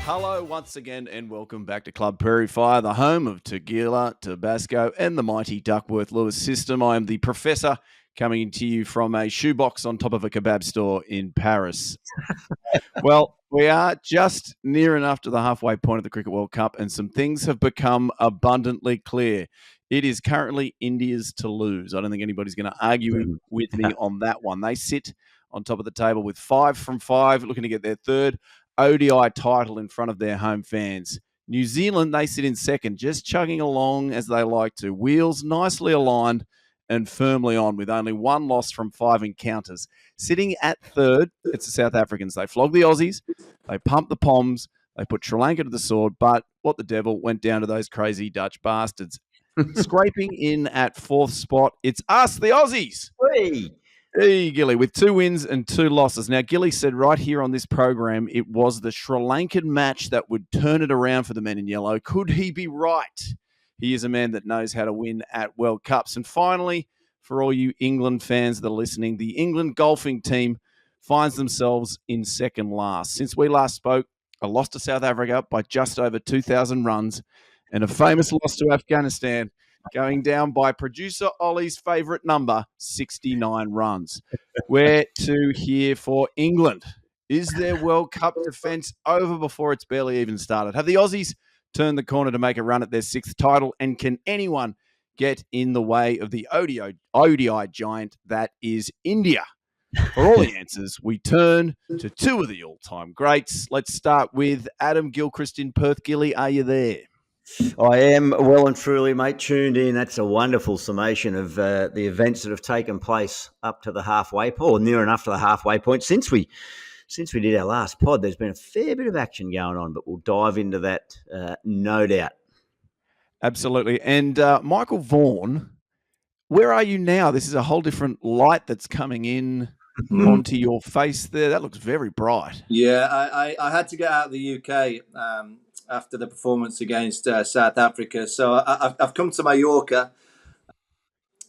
Hello once again and welcome back to Club Prairie Fire, the home of Tequila, Tabasco and the mighty Duckworth Lewis system. I am the professor coming to you from a shoebox on top of a kebab store in Paris. Well, we are just near enough to the halfway point of the Cricket World Cup and some things have become abundantly clear. It is currently India's to lose. I don't think anybody's going to argue with me on that one. They sit on top of the table with 5 from 5, looking to get their third ODI title in front of their home fans. New Zealand, they sit in second, just chugging along as they like to. Wheels nicely aligned and firmly on with only one loss from 5 encounters. Sitting at third, it's the South Africans. They flog the Aussies, they pump the Poms, they put Sri Lanka to the sword, but what the devil went down to those crazy Dutch bastards. Scraping in at fourth spot, it's us, the Aussies. Hey, Gilly, with 2 wins and 2 losses. Now, Gilly said right here on this program it was the Sri Lankan match that would turn it around for the men in yellow. Could he be right? He is a man that knows how to win at World Cups. And finally, for all you England fans that are listening, the England golfing team finds themselves in second last. Since we last spoke, a loss to South Africa by just over 2,000 runs and a famous loss to Afghanistan, going down by producer Ollie's favourite number, 69 runs. Where to here for England? Is their World Cup defence over before it's barely even started? Have the Aussies turned the corner to make a run at their 6th title? And can anyone get in the way of the ODI giant that is India? For all the answers, we turn to 2 of the all-time greats. Let's start with Adam Gilchrist in Perth. Gilly, are you there? I am well and truly, mate, tuned in. That's a wonderful summation of the events that have taken place up to the halfway point, or near enough to the halfway point. Since we did our last pod, there's been a fair bit of action going on, but we'll dive into that, no doubt. Absolutely. And Michael Vaughan, where are you now? This is a whole different light that's coming in onto your face there. That looks very bright. Yeah, I had to get out of the UK after the performance against South Africa. So I've come to Mallorca.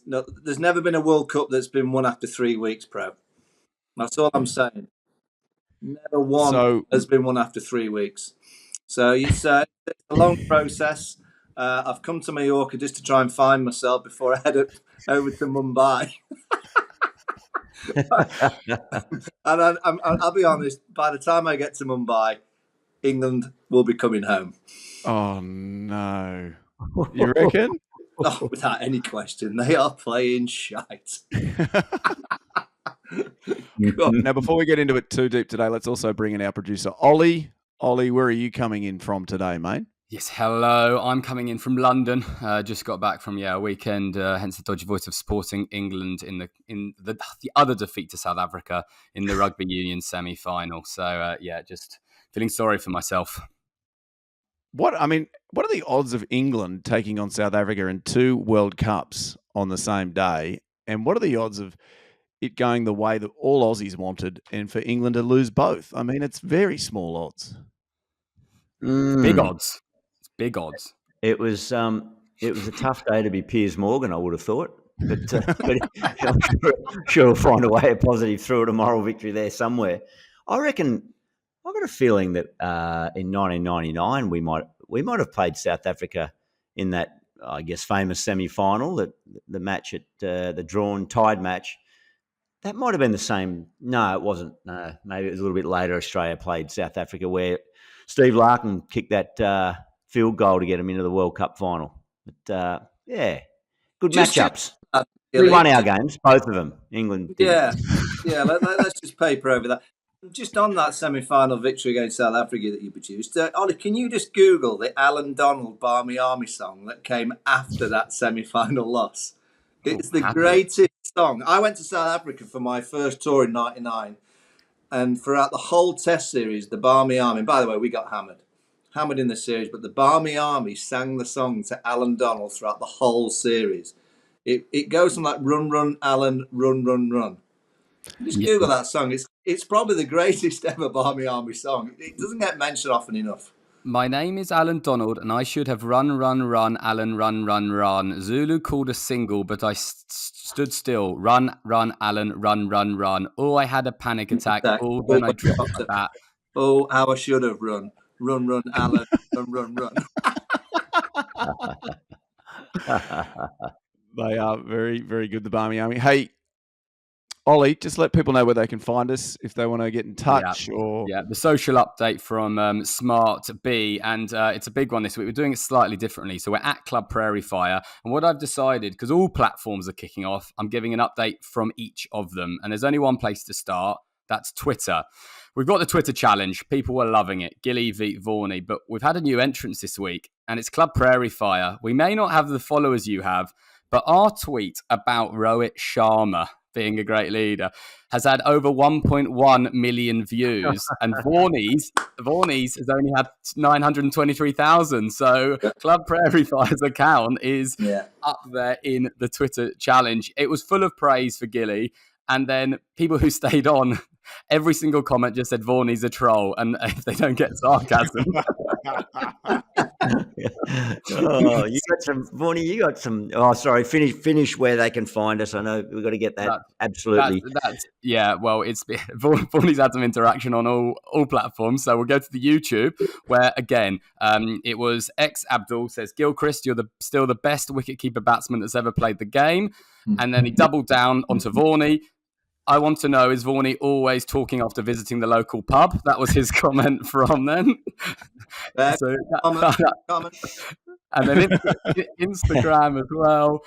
No, there's never been a World Cup that's been won after 3 weeks, Pro. That's all I'm saying. Never one has been won after 3 weeks. So it's a long process. I've come to Mallorca just to try and find myself before I head over to Mumbai. And I'll be honest, by the time I get to Mumbai, England will be coming home. Oh, no. You reckon? Oh, without any question. They are playing shite. Now, before we get into it too deep today, let's also bring in our producer, Ollie. Ollie, where are you coming in from today, mate? Yes, hello. I'm coming in from London. Just got back from a weekend. Hence the dodgy voice of supporting England in the other defeat to South Africa in the rugby union semi-final. So just feeling sorry for myself. What are the odds of England taking on South Africa in 2 World Cups on the same day? And what are the odds of it going the way that all Aussies wanted and for England to lose both? I mean, it's very small odds. Big odds. It's big odds. It was a tough day to be Piers Morgan, I would have thought. But I'm sure we'll find a way of positive through it, a moral victory there somewhere. I reckon I've got a feeling that in 1999 we might have played South Africa in that, I guess, famous semi-final, the match at the tied match. That might have been the same. No, it wasn't. No, maybe it was a little bit later. Australia played South Africa where Steve Larkin kicked that field goal to get them into the World Cup final. But good matchups. We won our games, both of them. England didn't. Yeah. Let's just paper over that. Just on that semi-final victory against South Africa that you produced, Ollie, can you just Google the Alan Donald Barmy Army song that came after that semi-final loss? It's the greatest song. I went to South Africa for my first tour in '99, and throughout the whole Test series, the Barmy Army, by the way, we got hammered in the series, but the Barmy Army sang the song to Alan Donald throughout the whole series. It goes from like run, run, Alan, run, run, run. Just Google that song. It's probably the greatest ever Barmy Army song. It doesn't get mentioned often enough. My name is Alan Donald, and I should have run, run, run, Alan, run, run, run. Zulu called a single, but I stood still. Run, run, Alan, run, run, run. Oh, I had a panic attack. Oh, when I dropped that. Oh, how I should have run. Run, Alan, run. They are very, very good, the Barmy Army. Hey, Ollie, just let people know where they can find us if they want to get in touch. Yeah, the social update from Smart B, and it's a big one this week. We're doing it slightly differently. So we're at Club Prairie Fire, and what I've decided, because all platforms are kicking off, I'm giving an update from each of them, and there's only one place to start. That's Twitter. We've got the Twitter challenge. People were loving it. Gilly and Vaughany, but we've had a new entrance this week, and it's Club Prairie Fire. We may not have the followers you have, but our tweet about Rohit Sharma being a great leader has had over 1.1 million views, and Vaughany's has only had 923,000. So Club Prairie Fire's account is up there in the Twitter challenge. It was full of praise for Gilly, and then people who stayed on, every single comment just said Vaughany's a troll, and if they don't get sarcasm. You got some, Vaughany. You got some. Oh, sorry. Finish where they can find us. I know we've got to get that. Absolutely. Well, Vaughany's had some interaction on all platforms. So we'll go to the YouTube, where again, it was X Abdul says, Gilchrist, you're still the best wicketkeeper batsman that's ever played the game, and then he doubled down onto Vaughany. I want to know, is Vaughany always talking after visiting the local pub? That was his comment from then. Comment. And then Instagram as well.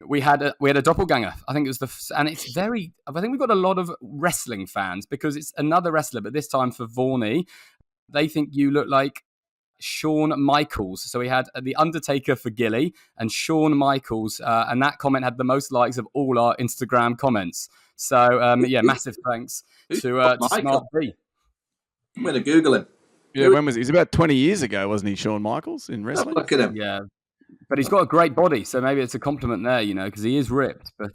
We had a doppelganger. I think it was I think we've got a lot of wrestling fans because it's another wrestler, but this time for Vaughany, they think you look like Shawn Michaels. So we had the Undertaker for Gilly and Shawn Michaels, and that comment had the most likes of all our Instagram comments. So massive thanks to Smart B. I'm going to Google him. Yeah, when was he? It was about 20 years ago, wasn't he, Shawn Michaels, in wrestling? Look at him. Yeah, but he's got a great body, so maybe it's a compliment there, because he is ripped. But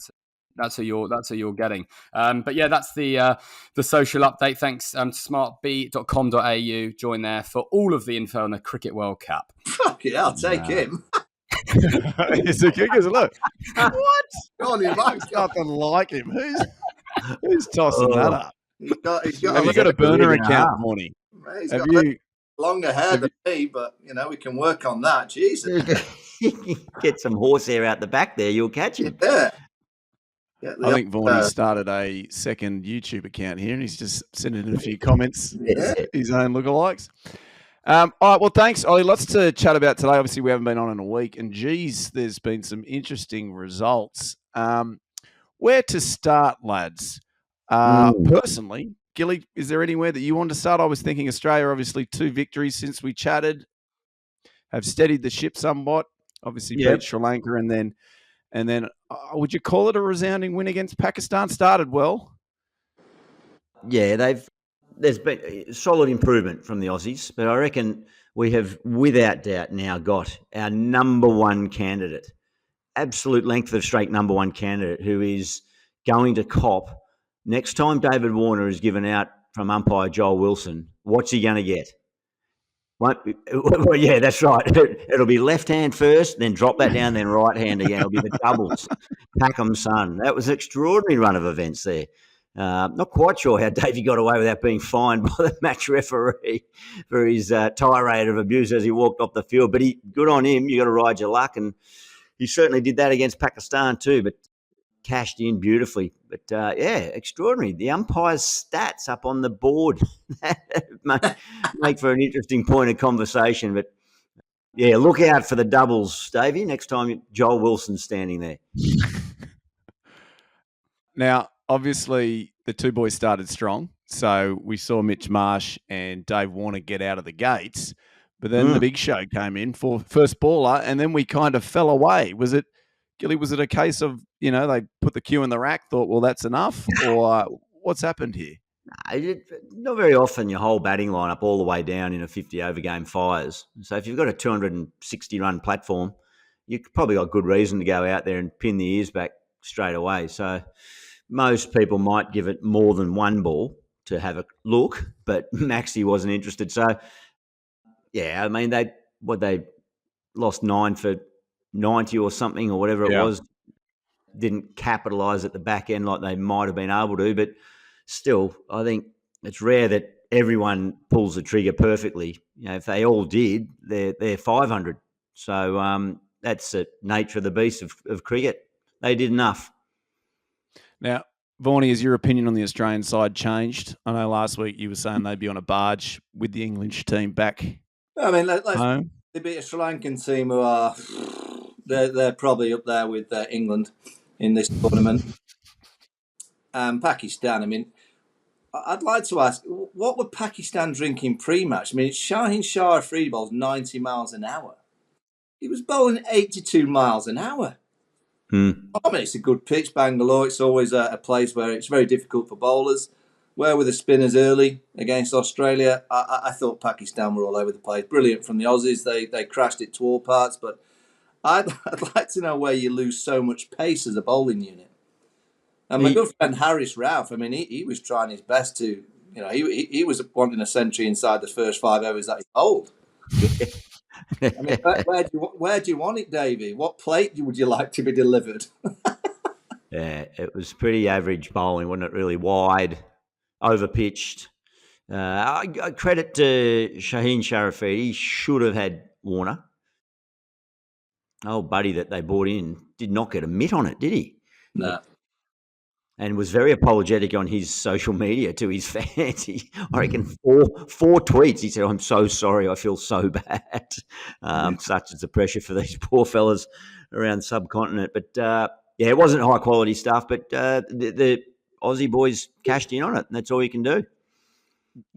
that's who you're getting. But yeah, that's the social update. Thanks to smartb.com.au. Join there for all of the info on the Cricket World Cup. Fuck it, I'll take him. It's a kickers. Look, what? Go on, There's nothing like him. Who's tossing that up? Have you got a burner account, Morning? He's got longer hair than me, but we can work on that. Jesus, get some horsehair out the back there, you'll catch him. Yeah. I think Vaughany started a second YouTube account here, and he's just sending in a few comments, his own lookalikes. All right, well, thanks, Ollie. Lots to chat about today. Obviously, we haven't been on in a week, and geez, there's been some interesting results. Where to start, lads? Personally, Gilly, is there anywhere that you want to start? I was thinking Australia, obviously 2 victories since we chatted, have steadied the ship somewhat. Obviously, beat Sri Lanka, and then would you call it a resounding win against Pakistan? Started well. Yeah, there's been solid improvement from the Aussies, but I reckon we have, without doubt, now got our number one candidate, absolute length of straight number one candidate, who is going to cop. Next time David Warner is given out from umpire Joel Wilson, what's he going to get? Well, yeah, that's right. It'll be left hand first, then drop that down, then right hand again. It'll be the doubles. Packham's son. That was an extraordinary run of events there. Not quite sure how Davey got away without being fined by the match referee for his tirade of abuse as he walked off the field. But good on him. You got to ride your luck, and he certainly did that against Pakistan too. But cashed in beautifully. But extraordinary. The umpire's stats up on the board make for an interesting point of conversation. But yeah, look out for the doubles, Davey. Next time Joel Wilson's standing there. Now, obviously, the 2 boys started strong. So we saw Mitch Marsh and Dave Warner get out of the gates. But then the big show came in for first baller, and then we kind of fell away. Gilly, was it a case of, they put the cue in the rack, thought, well, that's enough? Or what's happened here? Not very often your whole batting lineup all the way down in a 50-over game fires. So if you've got a 260-run platform, you've probably got good reason to go out there and pin the ears back straight away. So most people might give it more than one ball to have a look, but Maxey wasn't interested. So, yeah, I mean, they lost 9 for 90 or something or whatever it was. Didn't capitalise at the back end like they might have been able to, but still, I think it's rare that everyone pulls the trigger perfectly. If they all did, they're 500. So that's the nature of the beast of cricket. They did enough. Now, Vaughany, has your opinion on the Australian side changed? I know last week you were saying they'd be on a barge with the English team back I mean, home. they beat a Sri Lankan team who are they're probably up there with England in this tournament. Pakistan. I mean, I'd like to ask, what were Pakistan drinking pre-match? I mean, Shaheen Shah free bowls 90 miles an hour. He was bowling 82 miles an hour. I mean, it's a good pitch, Bangalore. It's always a place where it's very difficult for bowlers. Where were the spinners early against Australia? I thought Pakistan were all over the place. Brilliant from the Aussies. They crashed it to all parts. But I'd like to know where you lose so much pace as a bowling unit. And my good friend Harris Ralph, I mean, he was trying his best to, he was wanting a century inside the first 5 overs that he bowled. I mean, where do you want it, Davey? What plate would you like to be delivered? Yeah, it was pretty average bowling, wasn't it? Really wide, overpitched. I credit to Shaheen Sharafid. He should have had Warner. Old buddy that they brought in did not get a mitt on it, did he? No. And was very apologetic on his social media to his fans. I reckon four tweets. He said, "I'm so sorry. I feel so bad." Such is the pressure for these poor fellas around the subcontinent. But it wasn't high quality stuff. But the Aussie boys cashed in on it, and that's all you can do.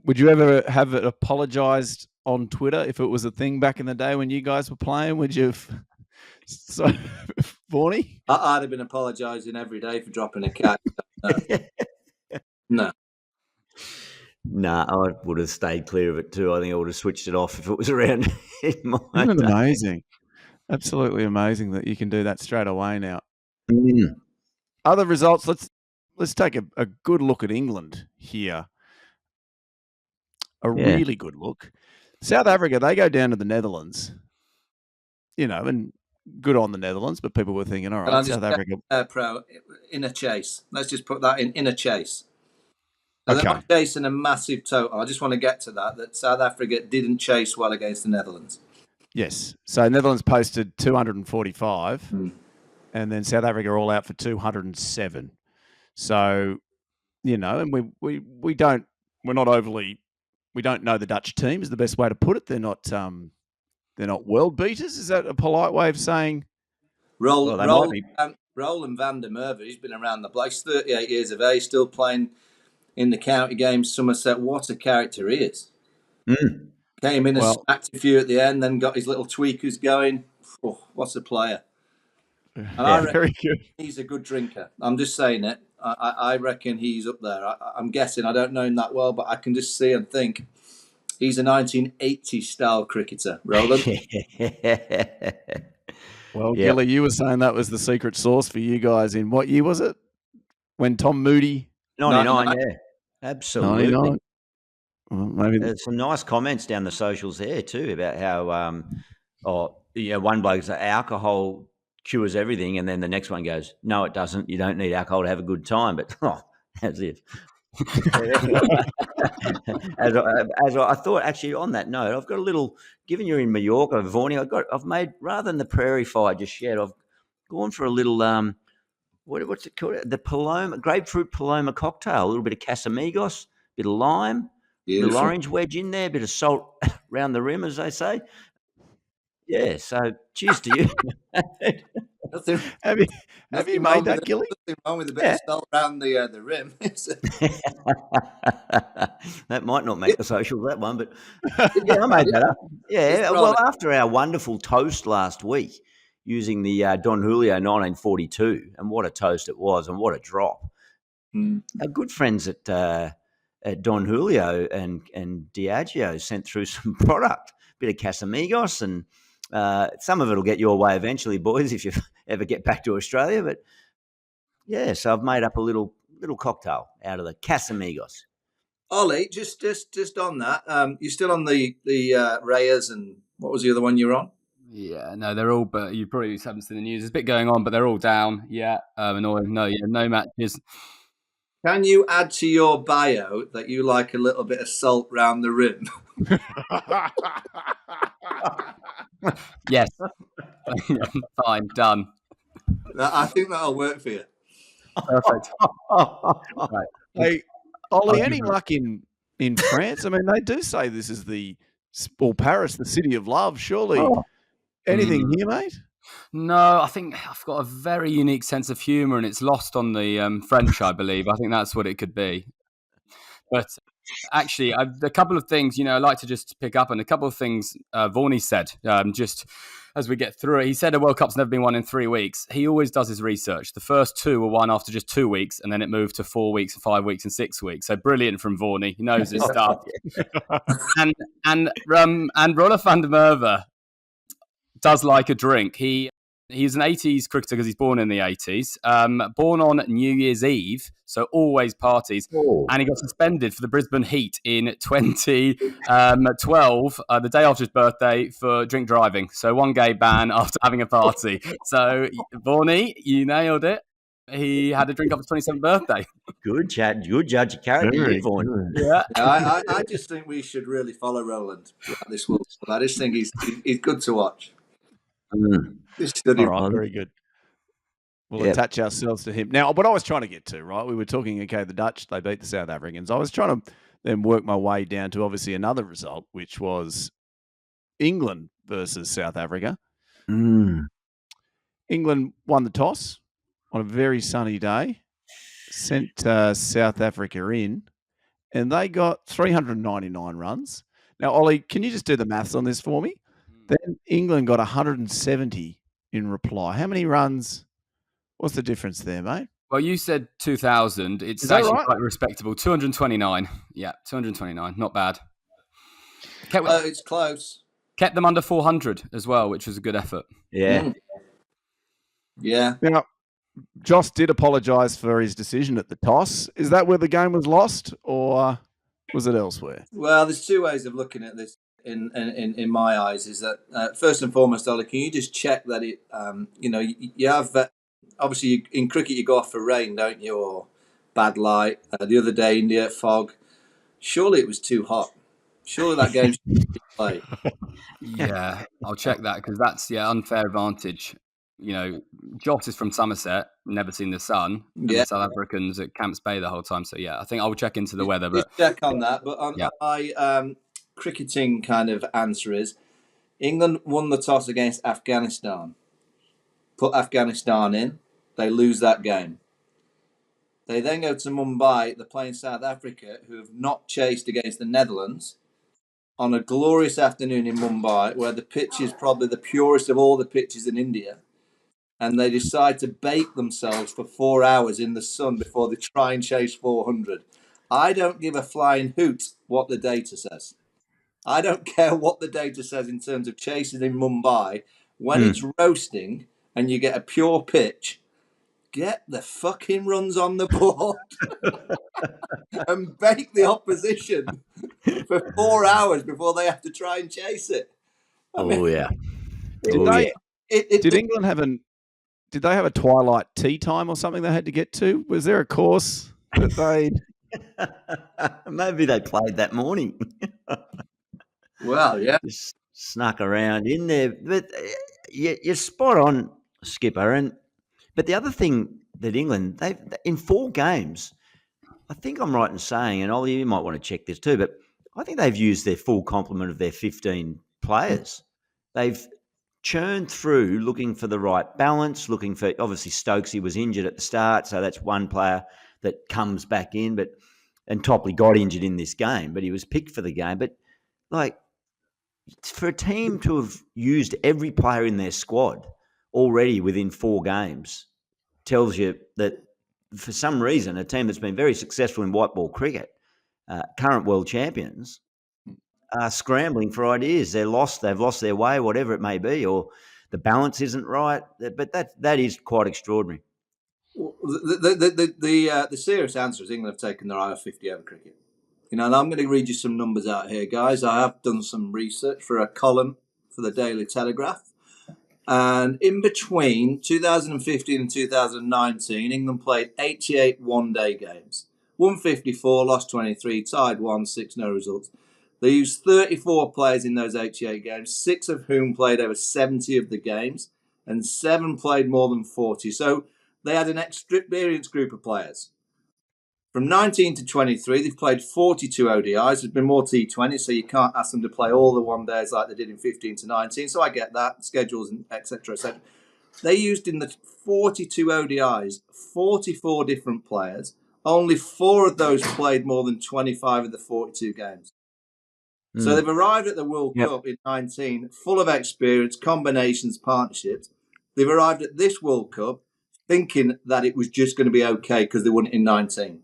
Would you ever have it apologised on Twitter if it was a thing back in the day when you guys were playing? Would you have... So, Vaughany? I'd have been apologising every day for dropping a cat. No. Nah, I would have stayed clear of it too. I think I would have switched it off if it was around in my Isn't it day. amazing? Absolutely amazing that you can do that straight away now. Mm. Other results, let's take a good look at England here. Really good look. South Africa, they go down to the Netherlands, and good on the Netherlands, but people were thinking, all right, South Africa. Pro, in a chase. Let's just put that in a chase. So Okay. they're not chasing a massive total. I just want to get to that South Africa didn't chase well against the Netherlands. Yes. So Netherlands posted 245, and then South Africa all out for 207. So, and we don't know the Dutch team is the best way to put it. They're not world beaters. Is that a polite way of saying? Roland van der Merwe, he's been around the block. He's 38 years of age, still playing in the county games. Somerset, what a character he is. Came in and smacked a few at the end, then got his little tweakers going. Oh, what's a player. And I reckon very good. He's a good drinker. I'm just saying it. I reckon he's up there. I'm guessing. I don't know him that well, but I can just see and think he's a 1980s style cricketer. Roland? Well, Gilly, you were saying that was the secret sauce for you guys in what year was it? When Tom Moody? 99, yeah. Absolutely. 99. Well, maybe there's some nice comments down the socials there too about how, one bloke said alcohol cures everything, and then the next one goes, "No, it doesn't. You don't need alcohol to have a good time." But as if. as I thought, actually, on that note, I've got a little. Given you're in Mallorca, Vaughany, I've made rather than the Prairie Fire just yet. I've gone for a little. What's it called? The grapefruit Paloma cocktail. A little bit of Casamigos, bit of lime, little orange wedge in there, bit of salt round the rim, as they say. Yeah. So, cheers to you. Have you made that, Gilly? Nothing wrong with a bit of salt around the rim. That might not make the socials, that one, but I made that up. Yeah, well, after our wonderful toast last week using the Don Julio 1942, and what a toast it was, and what a drop. Our good friends at Don Julio and Diageo sent through some product, a bit of Casamigos, and some of it will get your way eventually, boys, if you ever get back to Australia. But yeah, so I've made up a little cocktail out of the Casamigos. Ollie, just on that, you're still on the Reyes, and what was the other one you were on? Yeah, no, they're all. But you probably haven't seen the news. There's a bit going on, but they're all down. Yeah, no matches. Can you add to your bio that you like a little bit of salt round the rim? Yes. Fine, done. I think that'll work for you. Perfect. Right. Hey, Ollie, any luck in France? I mean, they do say this is Paris, the city of love. Surely, anything here, mate? No, I think I've got a very unique sense of humour, and it's lost on the French, I believe. I think that's what it could be. But actually, a couple of things, I'd like to just pick up on a couple of things Vaughany said, just as we get through it. He said a World Cup's never been won in 3 weeks. He always does his research. The first 2 were won after just 2 weeks, and then it moved to 4 weeks, 5 weeks, and 6 weeks. So brilliant from Vaughany. He knows his stuff. and Rolf van der Merwe does like a drink. He's an 80s cricketer because he's born in the 80s. Born on New Year's Eve, so always parties. And he got suspended for the Brisbane Heat in 2012, the day after his birthday, for drink driving. So 1 gay ban after having a party. So, Vaughany, you nailed it. He had a drink after his 27th birthday. Good judge of character, Vaughn. Yeah, I just think we should really follow Roland at this World Cup. I just think he's good to watch. All right, very good. We'll attach ourselves to him. Now, what I was trying to get to, right, we were talking, okay, the Dutch, they beat the South Africans. I was trying to then work my way down to obviously another result, which was England versus South Africa. England won the toss on a very sunny day, sent South Africa in, and they got 399 runs. Now, Ollie, can you just do the maths on this for me? Then England got 170 in reply. How many runs? What's the difference there, mate? Well, you said 2,000. It's actually quite respectable. 229. Yeah, 229. Not bad. It's close. Kept them under 400 as well, which was a good effort. Yeah. Yeah. Now, Joss did apologise for his decision at the toss. Is that where the game was lost, or was it elsewhere? Well, there's 2 ways of looking at this. In my eyes, is that first and foremost, Ollie, can you just check that it, you have obviously in cricket you go off for rain, don't you, or bad light. The other day, India fog. Surely it was too hot. Surely that game should be played. Yeah, I'll check that because that's unfair advantage. Joss is from Somerset, never seen the sun. And the South Africans at Camps Bay the whole time. So I think I'll check into the weather. But just check on that. But on my cricketing kind of answer is England won the toss against Afghanistan. Put Afghanistan in. They lose that game. They then go to Mumbai. They're playing South Africa, who have not chased against the Netherlands, on a glorious afternoon in Mumbai, where the pitch is probably the purest of all the pitches in India. And they decide to bake themselves for 4 hours in the sun before they try and chase 400. I don't give a flying hoot what the data says. I don't care what the data says in terms of chasing in Mumbai. When it's roasting and you get a pure pitch, get the fucking runs on the board and bake the opposition for 4 hours before they have to try and chase it. Did England have did they have a twilight tea time or something they had to get to? Was there a course that they... Maybe they played that morning. Well, yeah. Just snuck around in there. But you're spot on, Skipper. But the other thing that England, they've in 4 games, I think I'm right in saying, and Ollie, you might want to check this too, but I think they've used their full complement of their 15 players. They've churned through looking for the right balance, looking for, obviously Stokesy was injured at the start, so that's one player that comes back in, and Topley got injured in this game, but he was picked for the game. But for a team to have used every player in their squad already within 4 games tells you that for some reason, a team that's been very successful in white ball cricket, current world champions, are scrambling for ideas. They've lost their way, whatever it may be, or the balance isn't right. But that is quite extraordinary. The serious answer is England have taken their eye off 50 over cricket. And I'm going to read you some numbers out here, guys. I have done some research for a column for the Daily Telegraph. And in between 2015 and 2019, England played 88 one-day games. won 54, lost 23, tied 1, 6 no results. They used 34 players in those 88 games, 6 of whom played over 70 of the games, and 7 played more than 40. So they had an experienced group of players. From 19 to 23, they've played 42 ODIs. There's been more T20, so you can't ask them to play all the one days like they did in 15 to 19. So I get that, schedules, and etc. etc. They used in the 42 ODIs 44 different players. Only 4 of those played more than 25 of the 42 games. So they've arrived at the World Cup in 19, full of experience, combinations, partnerships. They've arrived at this World Cup thinking that it was just going to be okay because they won it in 19.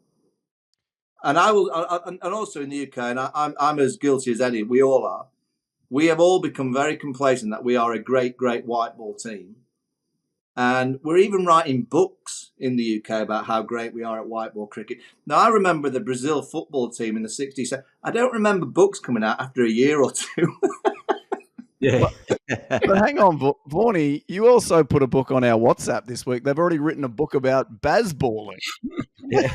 And and also in the UK, and I'm as guilty as any. We all are. We have all become very complacent that we are a great, great white ball team, and we're even writing books in the UK about how great we are at white ball cricket. Now, I remember the Brazil football team in the 60s. I don't remember books coming out after a year or two. Yeah. But hang on, Vaughany, you also put a book on our WhatsApp this week. They've already written a book about Bazzballing. Yeah.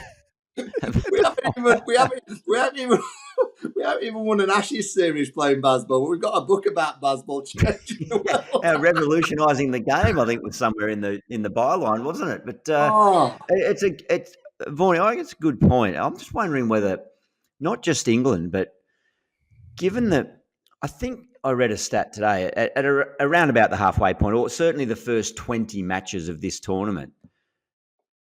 we haven't even won an Ashes series playing Bazzballed. We've got a book about Bazzballed changing the world. Revolutionising the game, I think, was somewhere in the byline, wasn't it? But it's Vaughany, I think it's a good point. I'm just wondering whether not just England, but given that, I think I read a stat today at around about the halfway point, or certainly the first 20 matches of this tournament,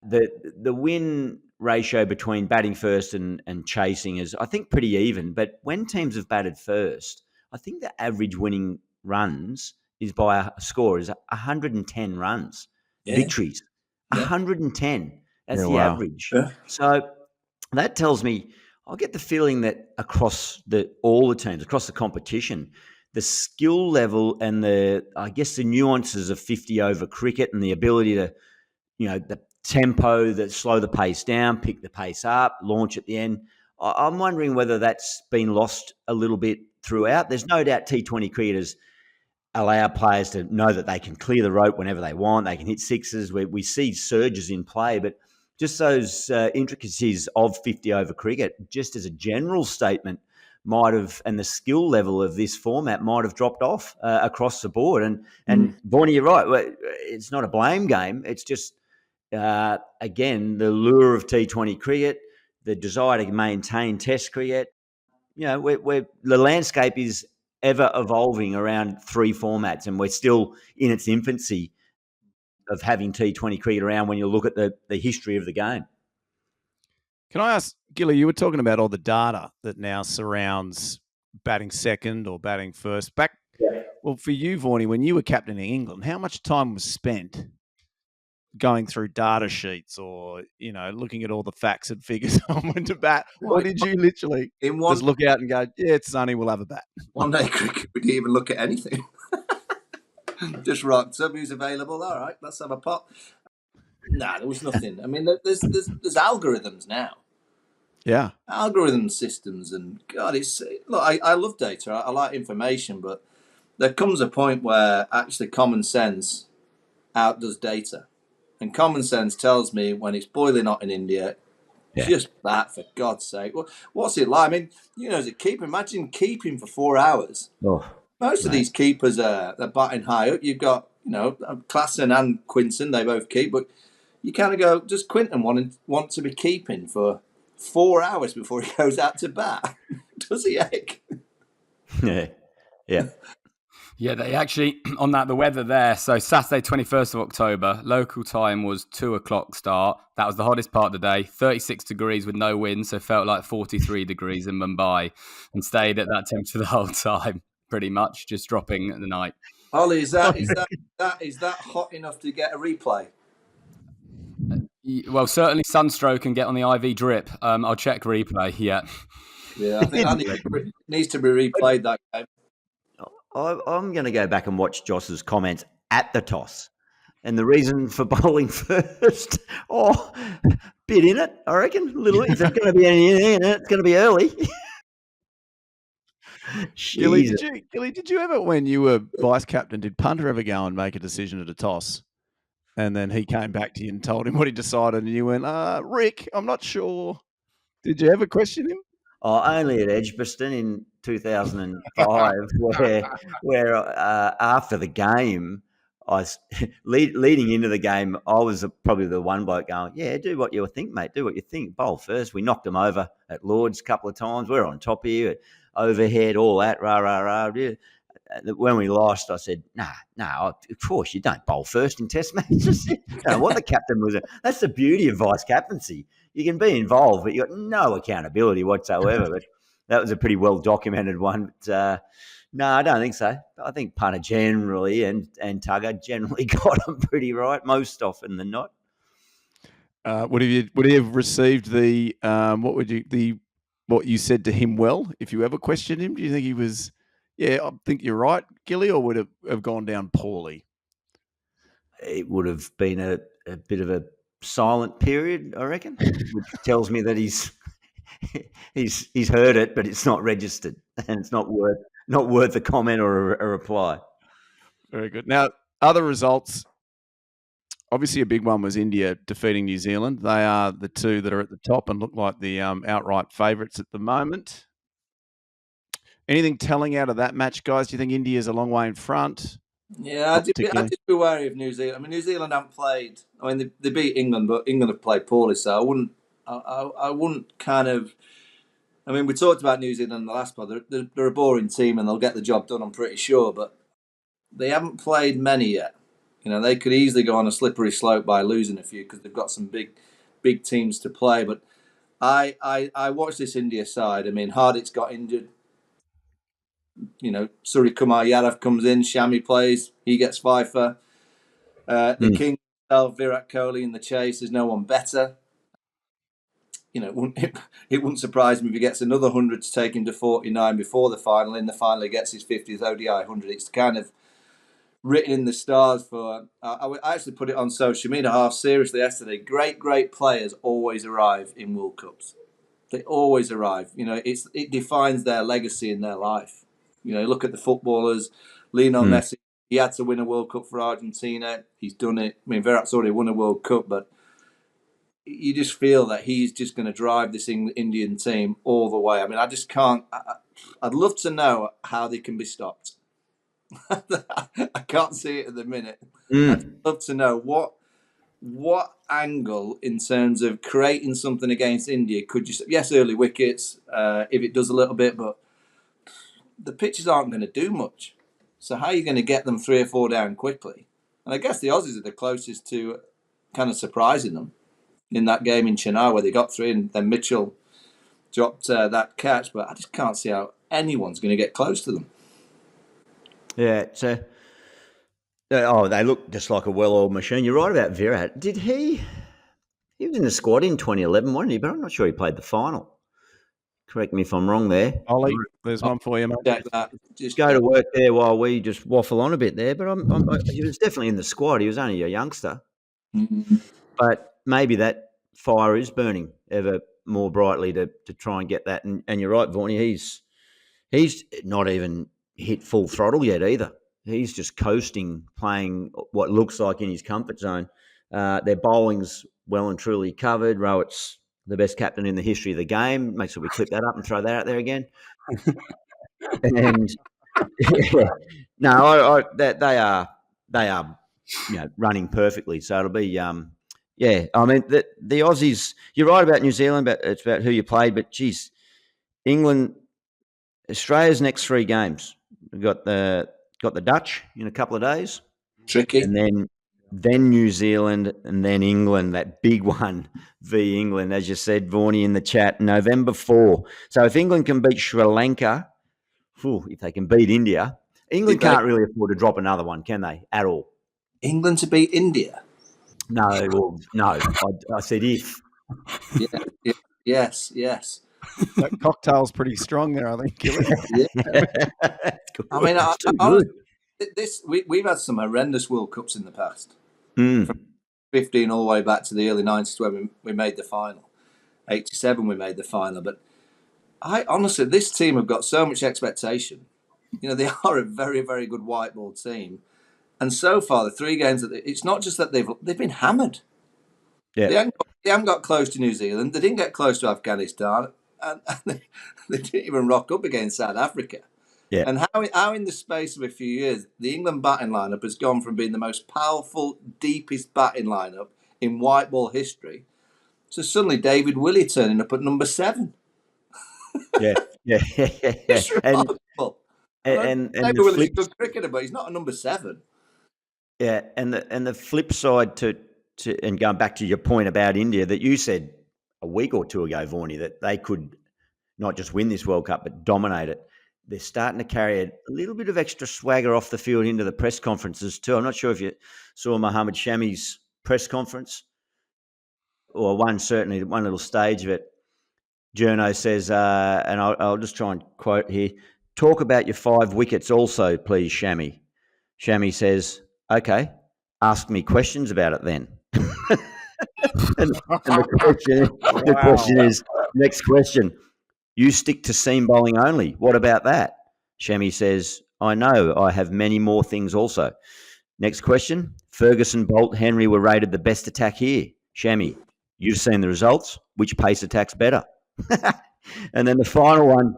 the win ratio between batting first and chasing is, I think, pretty even. But when teams have batted first, I think the average winning runs is by a score is 110 runs, victories, 110. That's the average. Yeah. So that tells me, I get the feeling that across all the teams, across the competition, the skill level and the nuances of 50 over cricket and the ability to, the tempo, that slow the pace down, pick the pace up, launch at the end. I'm wondering whether that's been lost a little bit throughout. There's no doubt T20 cricketers allow players to know that they can clear the rope whenever they want. They can hit sixes. We see surges in play, but just those intricacies of 50 over cricket, just as a general statement, and the skill level of this format might have dropped off across the board. And Vaughany, you're right. It's not a blame game. It's just, again, the lure of T20 cricket, the desire to maintain Test cricket. The landscape is ever evolving around 3 formats, and we're still in its infancy of having T20 cricket around when you look at the history of the game. Can I ask, Gilly, you were talking about all the data that now surrounds batting second or batting first. Well, for you, Vaughany, when you were captaining England, how much time was spent going through data sheets or, looking at all the facts and figures on when to bat? Or did you literally just look out and go, yeah, it's sunny, we'll have a bat? One day cricket, we didn't even look at anything. Just rocked up, who's available? All right, let's have a pot. Nah, there was nothing. I mean, there's algorithms now. Yeah. Algorithm systems, and God, I love data. I like information, but there comes a point where actually common sense outdoes data. And common sense tells me when it's boiling hot in India, just bat, for God's sake. Well, what's it like? I mean, as a keeper, imagine keeping for 4 hours. Most of these keepers they're batting high up. You've got, Klassen and Quinton, they both keep, but you kind of go, does Quinton want to be keeping for 4 hours before he goes out to bat? Does he, Egg? Yeah. Yeah, they actually, on that, the weather there. So Saturday, 21st of October, local time was 2:00 start. That was the hottest part of the day, 36 degrees with no wind. So felt like 43 degrees in Mumbai, and stayed at that temperature the whole time, pretty much, just dropping at the night. Ollie, is that hot enough to get a replay? Well, certainly sunstroke and get on the IV drip. I'll check replay, yeah. Yeah, I think that needs to be replayed, that game. I'm going to go back and watch Joss's comments at the toss. And the reason for bowling first, bit in it, I reckon. If there's going to be anything in it, it's going to be early. Gilly, did you ever, when you were vice captain, did Punter ever go and make a decision at a toss? And then he came back to you and told him what he decided, and you went, Rick, I'm not sure. Did you ever question him? Oh, only at Edgbaston in 2005, where after the game, I was leading into the game. I was probably the one bloke going, "Yeah, do what you think, mate. Do what you think. Bowl first." We knocked them over at Lord's a couple of times. We're on top here, overhead, all that, rah rah rah. Yeah. When we lost, I said, "Nah, of course you don't bowl first in Test matches." I don't know what the captain was. That's the beauty of vice captaincy. You can be involved, but you've got no accountability whatsoever. But that was a pretty well documented one. But, no, I don't think so. I think punter generally and tugger generally got them pretty right most often than not. Would he have received the what you said to him well if you ever questioned him? Do you think he was? Yeah, I think you're right, Gilly, or would it have gone down poorly? It would have been a bit of a silent period, I reckon, which tells me that he's heard it, but it's not registered and it's not worth a comment or a reply. Very good. Now, other results. Obviously, a big one was India defeating New Zealand. They are the two that are at the top and look like the outright favourites at the moment. Anything telling out of that match, guys? Do you think India's a long way in front? Yeah, I'd just be wary of New Zealand. I mean, New Zealand haven't played. I mean, they beat England, but England have played poorly. So I wouldn't kind of. I mean, we talked about New Zealand in the last pod. They're a boring team and they'll get the job done, I'm pretty sure. But they haven't played many yet. You know, they could easily go on a slippery slope by losing a few because they've got some big teams to play. But I watched this India side. I mean, Hardic's got injured. You know, Surya Kumar Yadav comes in, Shami plays, he gets fifer. The king himself, Virat Kohli, in the chase, there's no one better. You know, it wouldn't surprise me if he gets another 100 to take him to 49 before the final. In the final, he gets his 50th ODI 100. It's kind of written in the stars for. I actually put it on social media half seriously yesterday. Great players always arrive in World Cups. They always arrive. You know, it defines their legacy in their life. You know, look at the footballers. Lionel Messi, he had to win a World Cup for Argentina. He's done it. I mean, Virat's already won a World Cup, but you just feel that he's just going to drive this Indian team all the way. I mean, I just can't. I'd love to know how they can be stopped. I can't see it at the minute. I'd love to know what angle in terms of creating something against India could you? Yes, early wickets, if it does a little bit, but the pitches aren't going to do much. So how are you going to get them 3 or 4 down quickly? And I guess the Aussies are the closest to kind of surprising them in that game in Chennai where they got 3 and then Mitchell dropped that catch. But I just can't see how anyone's going to get close to them. Yeah, they look just like a well-oiled machine. You're right about Virat. Did he was in the squad in 2011, wasn't he? But I'm not sure he played the final. Correct me if I'm wrong there. Ollie, there's one for you, mate. Just go to work there while we just waffle on a bit there. But he was definitely in the squad. He was only a youngster. Mm-hmm. But maybe that fire is burning ever more brightly to try and get that. And you're right, Vaughany, he's not even hit full throttle yet either. He's just coasting, playing what looks like in his comfort zone. Their bowling's well and truly covered. Rowett's the best captain in the history of the game. Make sure we clip that up and throw that out there again. And no, they are running perfectly. So it'll be I mean the Aussies. You're right about New Zealand, but it's about who you played. But geez, England, Australia's next 3 games. We've got the Dutch in a couple of days. Tricky. And then New Zealand, and then England, that big one v England, as you said, Vaughany, in the chat, November 4. So if England can beat Sri Lanka, if they can beat India, England can't really afford to drop another one, can they, at all? England to beat India? No. I said if. Yeah, yes. That cocktail's pretty strong there, I think. Yeah. I mean, we've had some horrendous World Cups in the past. From 15 all the way back to the early 90s when we made the final. 87 we made the final. But honestly, this team have got so much expectation. You know, they are a very, very good white ball team. And so far, the 3 games, it's not just that they've been hammered. Yeah. They haven't got They haven't got close to New Zealand. They didn't get close to Afghanistan, and they didn't even rock up against South Africa. Yeah. And how in the space of a few years, the England batting lineup has gone from being the most powerful, deepest batting lineup in white ball history to suddenly David Willey turning up at number 7. Yeah. It's remarkable. And David the Willey's a flip, good cricketer, but he's not a number 7. yeah, and the flip side to and going back to your point about India that you said a week or two ago, Vaughany, that they could not just win this World Cup but dominate it. They're starting to carry a little bit of extra swagger off the field into the press conferences too. I'm not sure if you saw Mohammed Shami's press conference, or one little stage of it. Journo says, and I'll just try and quote here, "Talk about your 5 wickets also, please, Shami." Shami says, "Okay, ask me questions about it then." and the question is, next question, "You stick to seam bowling only. What about that?" Shami says, "I know, I have many more things also." Next question, "Ferguson, Bolt, Henry were rated the best attack here." Shami, "You've seen the results. Which pace attack's better?" And then the final one,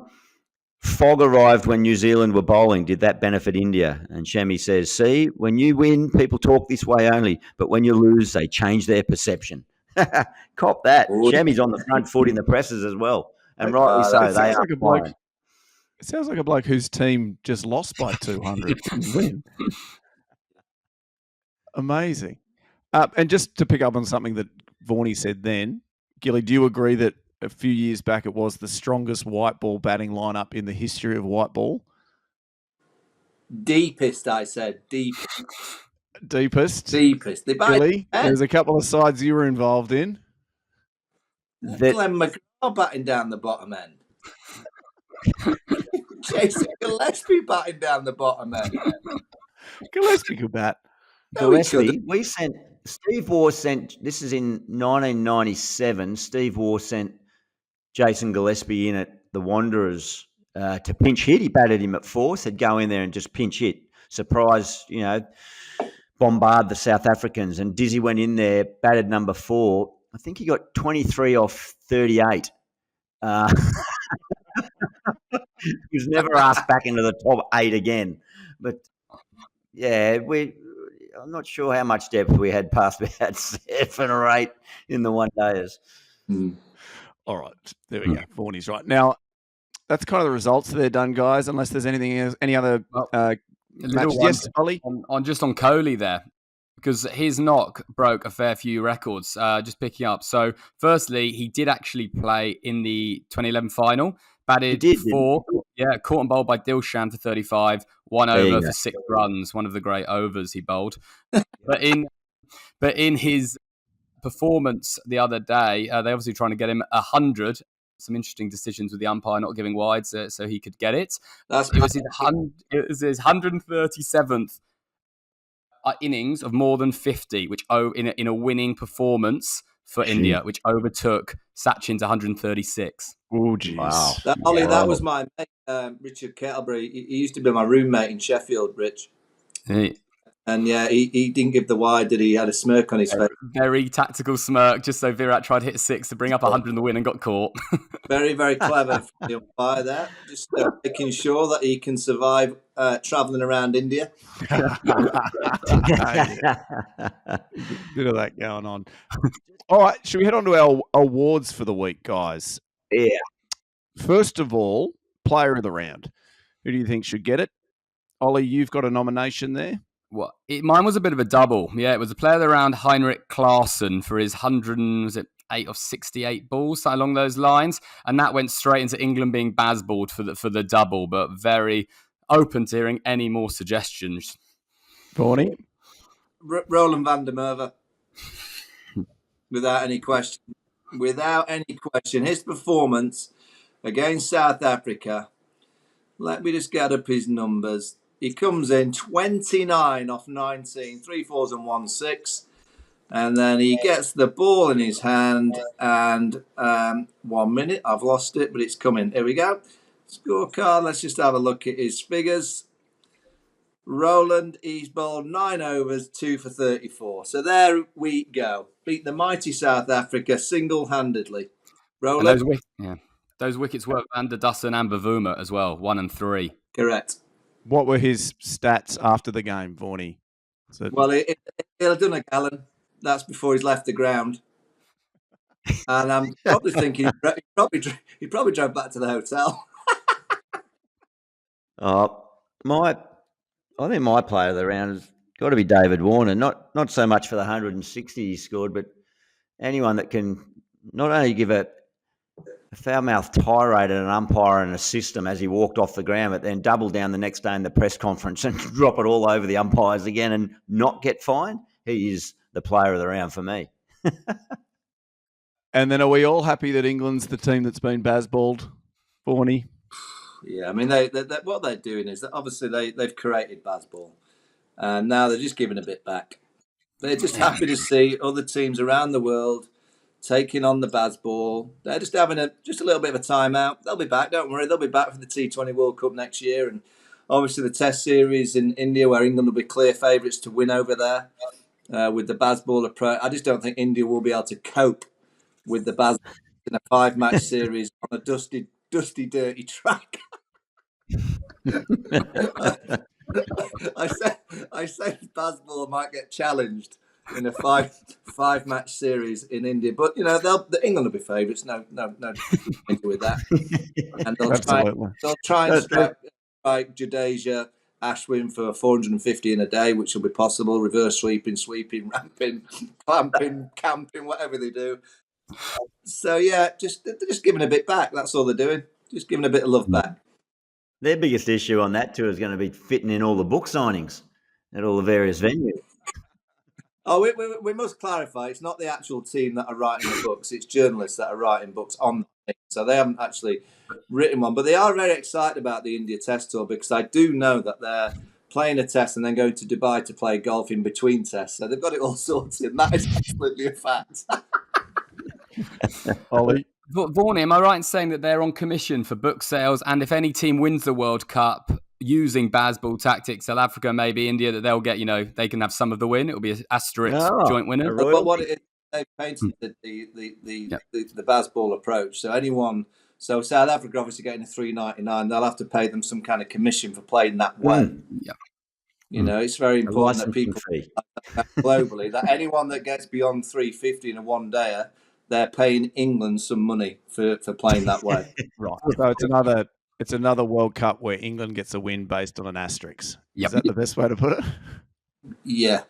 "Fog arrived when New Zealand were bowling. Did that benefit India?" And Shami says, "See, when you win, people talk this way only, but when you lose, they change their perception." Cop that. Shami's on the front foot in the presses as well. And rightly so. It They sounds like a bloke. It sounds like a bloke whose team just lost by 200 and win. Amazing. And just to pick up on something that Vaughany said then, Gilly, do you agree that a few years back it was the strongest white ball batting lineup in the history of white ball? Deepest, I said. Deepest. Deepest. They Gilly, there's a couple of sides you were involved in. Glenn McGraw batting down the bottom end. Jason Gillespie batting down the bottom end. Gillespie could bat. Gillespie, Steve Waugh sent, this is in 1997, Steve Waugh sent Jason Gillespie in at the Wanderers to pinch hit. He batted him at 4, said go in there and just pinch hit. Surprise, bombard the South Africans. And Dizzy went in there, batted number 4. I think he got 23 off 38. He was never asked back into the top 8 again. But, yeah, I'm not sure how much depth we had past about 7 or 8 in the one-dayers. All right. There we go. Vaughany's right. Now, that's kind of the results that they're done, guys, unless there's anything else, any other matches. Yes, Ollie? On Kohli there, because his knock broke a fair few records, just picking up. So, firstly, he did actually play in the 2011 final. Batted 4, caught and bowled by Dilshan for 35, 1 over for 6 runs, one of the great overs he bowled. But in his performance the other day, they're obviously trying to get him 100. Some interesting decisions with the umpire not giving wide so he could get it. It was his 137th innings of more than 50, which in a winning performance for India, which overtook Sachin's 136. Oh, geez. Wow. That was my mate, Richard Kettlebury. He used to be my roommate in Sheffield, Rich. Hey. And yeah, he didn't give the wide, did he? He had a smirk on his face. Very tactical smirk, just so Virat tried to hit a 6 to bring up 100 in the win and got caught. Very, very clever from the umpire there. Just making sure that he can survive travelling around India. Bit of that going on. All right, should we head on to our awards for the week, guys? Yeah. First of all, player of the round. Who do you think should get it? Ollie, you've got a nomination there. Mine was a bit of a double. Yeah, it was a player of the round, Heinrich Klaassen, for his 108 of 68 balls, something along those lines. And that went straight into England being Bazzballed for the double, but very open to hearing any more suggestions. Vaughany? Roland van der Merwe. Without any question. Without any question. His performance against South Africa, let me just get up his numbers. He comes in 29 off 19, 3 4s and 1 6. And then he gets the ball in his hand and 1 minute. I've lost it, but it's coming. Here we go. Scorecard. Let's just have a look at his figures. Roland, he's bowled 9 overs, 2 for 34. So there we go. Beat the mighty South Africa single-handedly. And Roland? those wickets were Van der Dussen and Bavuma as well, 1 and 3. Correct. What were his stats after the game, Vaughany? Well, he'll have done a gallon. That's before he's left the ground. And I'm probably thinking he probably drove back to the hotel. I think my player of the round has got to be David Warner. Not so much for the 160 he scored, but anyone that can not only give a foul-mouthed tirade at an umpire and a system as he walked off the ground, but then double down the next day in the press conference and drop it all over the umpires again and not get fined. He is the player of the round for me. And then are we all happy that England's the team that's been Bazzballed, Vaughany? Yeah, I mean, they what they're doing is that obviously they've created Bazzball, and now they're just giving a bit back. They're just happy to see other teams around the world taking on the Bazzball. They're just having a little bit of a timeout. They'll be back, don't worry. They'll be back for the T20 World Cup next year, and obviously the Test series in India, where England will be clear favourites to win over there with the Bazzball approach. I just don't think India will be able to cope with the Bazzball in a 5-match series on a dusty, dirty track. I said Bazzball might get challenged in a 5-match series in India, but England will be favourites. No, with that, and they'll try and strike Jadeja, Ashwin for 450 in a day, which will be possible. Reverse sweeping, ramping, clamping, camping, whatever they do. So yeah, they're just giving a bit back. That's all they're doing. Just giving a bit of love back. Their biggest issue on that tour is going to be fitting in all the book signings at all the various venues. Oh, we must clarify. It's not the actual team that are writing the books. It's journalists that are writing books on the team. So they haven't actually written one. But they are very excited about the India Test Tour because I do know that they're playing a test and then going to Dubai to play golf in between tests. So they've got it all sorted. And that is absolutely a fact. Ollie? Vaughany, am I right in saying that they're on commission for book sales, and if any team wins the World Cup using Bazzball tactics, South Africa, maybe India, that they'll get, they can have some of the win? It'll be an asterisk joint winner. But what it is, they've painted the Bazzball approach. So South Africa obviously getting a $3.99, they'll have to pay them some kind of commission for playing that way. Yeah. It's very important that people globally, that anyone that gets beyond $3.50 in a one-dayer, they're paying England some money for playing that way. Right. So it's another World Cup where England gets a win based on an asterisk. Yep. Is that the best way to put it? Yeah.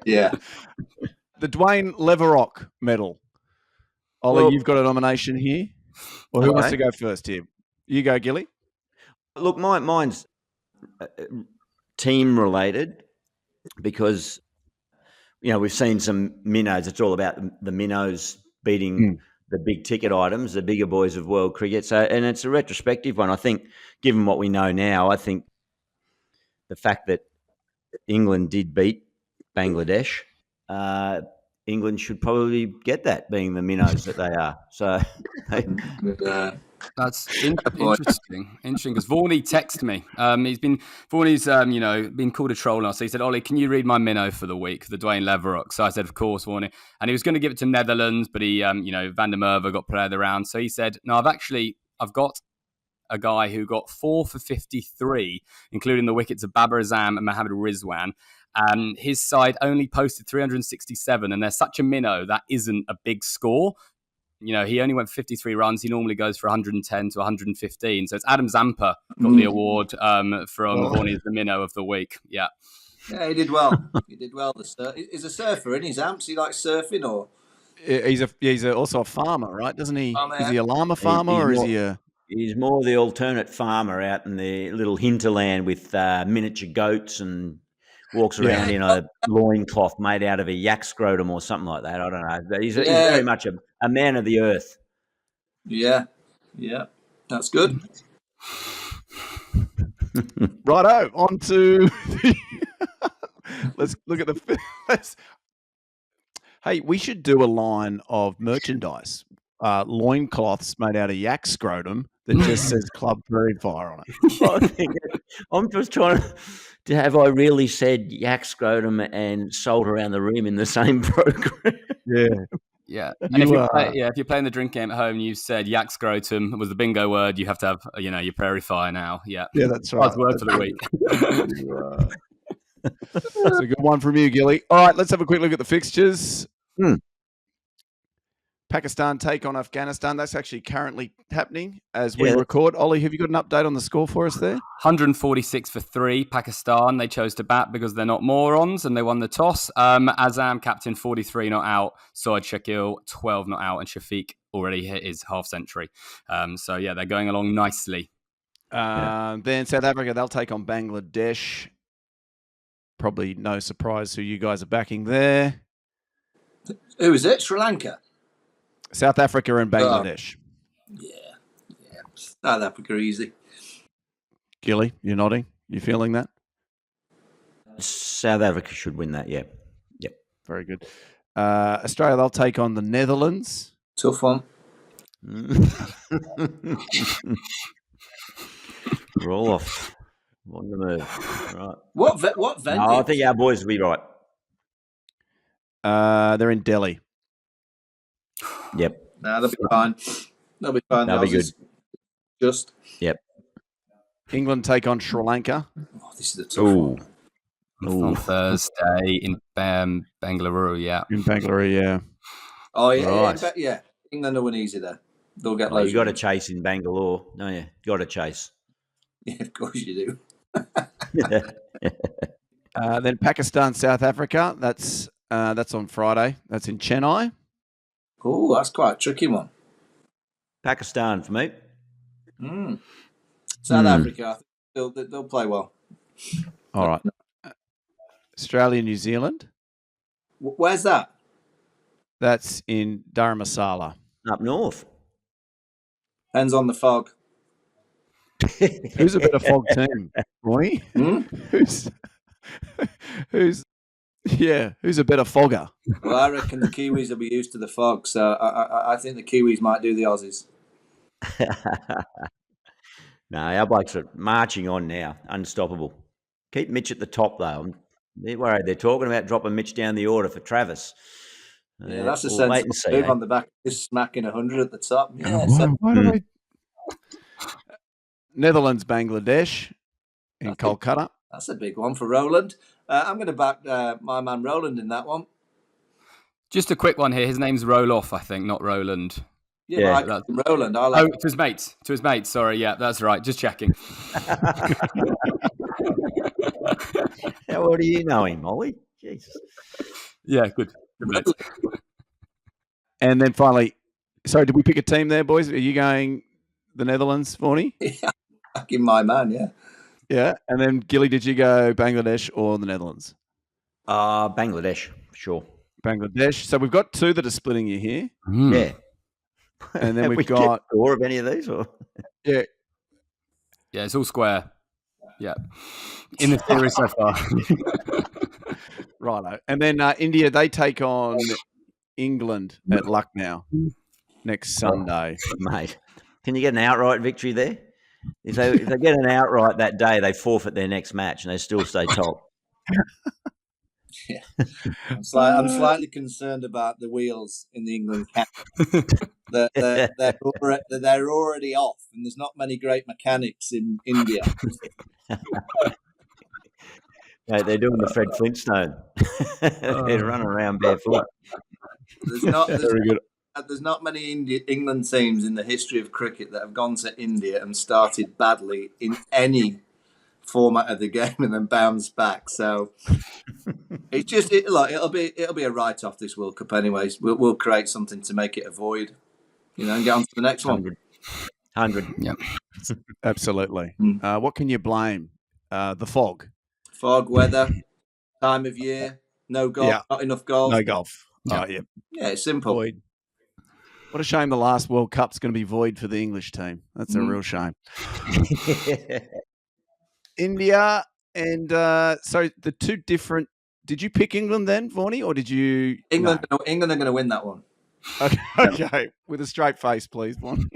Yeah. The Dwayne Leverock Medal. Ollie, you've got a nomination here. Well, who wants to go first here? You go, Gilly. Look, mine's team related because we've seen some minnows. It's all about the minnows beating the big ticket items, the bigger boys of world cricket. So, and it's a retrospective one. I think, given what we know now, I think the fact that England did beat Bangladesh, England should probably get that, being the minnows that they are. So that's interesting. Interesting because Vaughany texted me. Vaughany's been called a troll now. So he said, "Ollie, can you read my minnow for the week, the Dwayne Leverock?" So I said, "Of course, Vaughany." And he was going to give it to Netherlands, but he, Van der Merwe got player of the round. So he said, "No, I've got a guy who got 4 for 53, including the wickets of Babar Azam and Mohammad Rizwan. His side only posted 367, and they're such a minnow that isn't a big score. He only went 53 runs. He normally goes for 110 to 115. So it's Adam Zampa got the award from Vaughany as the minnow of the week. Yeah. Yeah, he did well. He did well. He's a surfer, isn't he, Zamps? He likes surfing, or he's also a farmer, right? Doesn't he? Is he a llama farmer, or is he a? He's more the alternate farmer out in the little hinterland with miniature goats and walks around in a loincloth made out of a yak scrotum or something like that. I don't know. He's very much a man of the earth. Yeah. Yeah. That's good. Righto, on to let's look at Hey, we should do a line of merchandise. loincloths made out of yak scrotum that just says Club Prairie Fire on it. I'm just trying to have I really said yak scrotum and salt around the rim in the same program? Yeah. Yeah, and if you're playing the drink game at home, and you said yak scrotum was the bingo word, you have to have your Prairie Fire now. Yeah, that's right. Buzzword for the week. That's a good one from you, Gilly. All right, let's have a quick look at the fixtures. Pakistan take on Afghanistan. That's actually currently happening as we record. Ollie, have you got an update on the score for us there? 146 for 3. Pakistan, they chose to bat because they're not morons and they won the toss. Azam, captain, 43 not out. Soad Shakil, 12 not out. And Shafiq already hit his half century. They're going along nicely. Then South Africa, they'll take on Bangladesh. Probably no surprise who you guys are backing there. Who is it? Sri Lanka? South Africa and Bangladesh. Yeah. South Africa easy. Gilly, you're nodding. You feeling that? South Africa should win that, yeah. Yep. Very good. Australia, they'll take on the Netherlands. Tough one. Roll off. On the move. Right. What venue? No, I think our boys will be right. They're in Delhi. Yep. No, they'll be fine. They'll be fine. They'll be good. Just. Yep. England take on Sri Lanka. Oh, this is a tough one. On Thursday in Bengaluru, yeah. In Bengaluru, yeah. Oh, yeah. Right. Yeah. England will win easy there. They'll get you got to chase in Bangalore, don't you? You got to chase. Yeah, of course you do. Then Pakistan, South Africa. That's on Friday. That's in Chennai. Oh, that's quite a tricky one. Pakistan for me. South Africa, I think they'll play well. All right. Australia, New Zealand. Where's that? That's in Dharamsala. Up north. Depends on the fog. Who's a better fog team, Roy? Who's a better fogger? Well, I reckon the Kiwis will be used to the fog, so I think the Kiwis might do the Aussies. No, our blokes are marching on now, unstoppable. Keep Mitch at the top, though. They're worried. They're talking about dropping Mitch down the order for Travis. Yeah, that's a sensible move on the back. Just smacking 100 at the top. Yeah, why do they... Netherlands, Bangladesh in Kolkata. That's a big one for Roland. I'm going to back my man Roland in that one. Just a quick one here. His name's Roloff, I think, not Roland. Yeah, that's Roland. To his mates. To his mates. Sorry, yeah, that's right. Just checking. How well do you know him, Ollie? Jesus. Yeah, good. And then finally, sorry, did we pick a team there, boys? Are you going the Netherlands, Vaughany? Yeah, backing my man, yeah. Yeah, and then Gilly, did you go Bangladesh or the Netherlands? Bangladesh, sure. Bangladesh. So we've got two that are splitting you here. Yeah. And then we've got score of any of these, or yeah, it's all square. Yeah, in the series so far. Righto. And then India, they take on England at Lucknow next Sunday. Mate, can you get an outright victory there? If they get an outright that day, they forfeit their next match and they still stay top. Yeah, I'm slightly concerned about the wheels in the England camp. They're already off, and there's not many great mechanics in India. No, they're doing the Fred Flintstone. They're running around barefoot. There's not many England teams in the history of cricket that have gone to India and started badly in any format of the game and then bounced back. So it's just it'll be a write off this World Cup. Anyways, we'll create something to make it a void, and get on to the next 100. Yeah, absolutely. What can you blame? The fog, weather, time of year, no golf, not enough golf, no golf. Yeah. Oh yeah, it's simple. Void. What a shame the last World Cup's going to be void for the English team. That's a real shame. India and so the two different. Did you pick England then, Vaughany, or did you? England are going to win that one. Okay. With a straight face, please, Vaughany.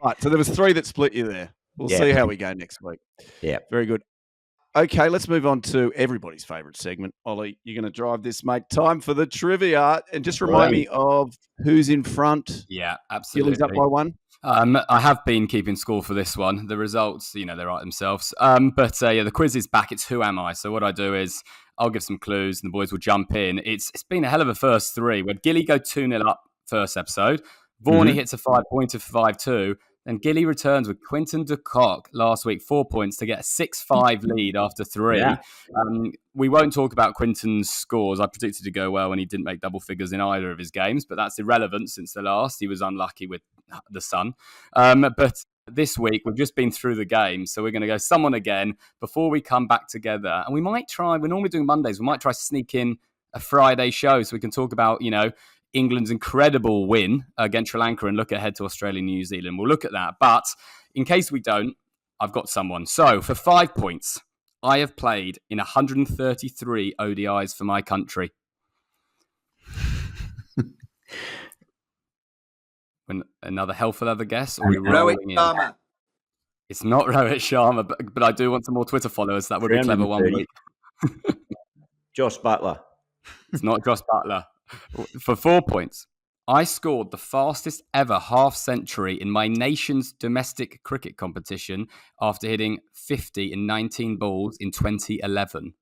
Right. So there was 3 that split you there. We'll see how we go next week. Yeah. Very good. Okay, let's move on to everybody's favourite segment. Ollie, you're going to drive this, mate. Time for the trivia. And just remind me of who's in front. Yeah, absolutely. Gilly's up by 1. I have been keeping score for this one. The results, they write themselves. But the quiz is back. It's Who Am I? So what I do is I'll give some clues and the boys will jump in. It's been a hell of a first 3. Where Gilly go 2-0 up first episode. Vaughany hits a 5-pointer for 5-2. Then Gilly returns with Quinton de Kock last week, 4 points to get a 6-5 lead after 3. Yeah. We won't talk about Quinton's scores. I predicted to go well when he didn't make double figures in either of his games, but that's irrelevant since the last. He was unlucky with the sun. But this week, we've just been through the game, so we're going to go someone again before we come back together. And we might try, we're normally doing Mondays, we might try to sneak in a Friday show so we can talk about, England's incredible win against Sri Lanka and look ahead to Australia and New Zealand. We'll look at that. But in case we don't, I've got someone. So for 5 points, I have played in 133 ODIs for my country. Another helpful other guess? Or are we rolling in? Sharma. It's not Rohit Sharma, but I do want some more Twitter followers. That would be clever one week. Josh Butler. It's not Josh Butler. For 4 points, I scored the fastest ever half century in my nation's domestic cricket competition after hitting 50 in 19 balls in 2011.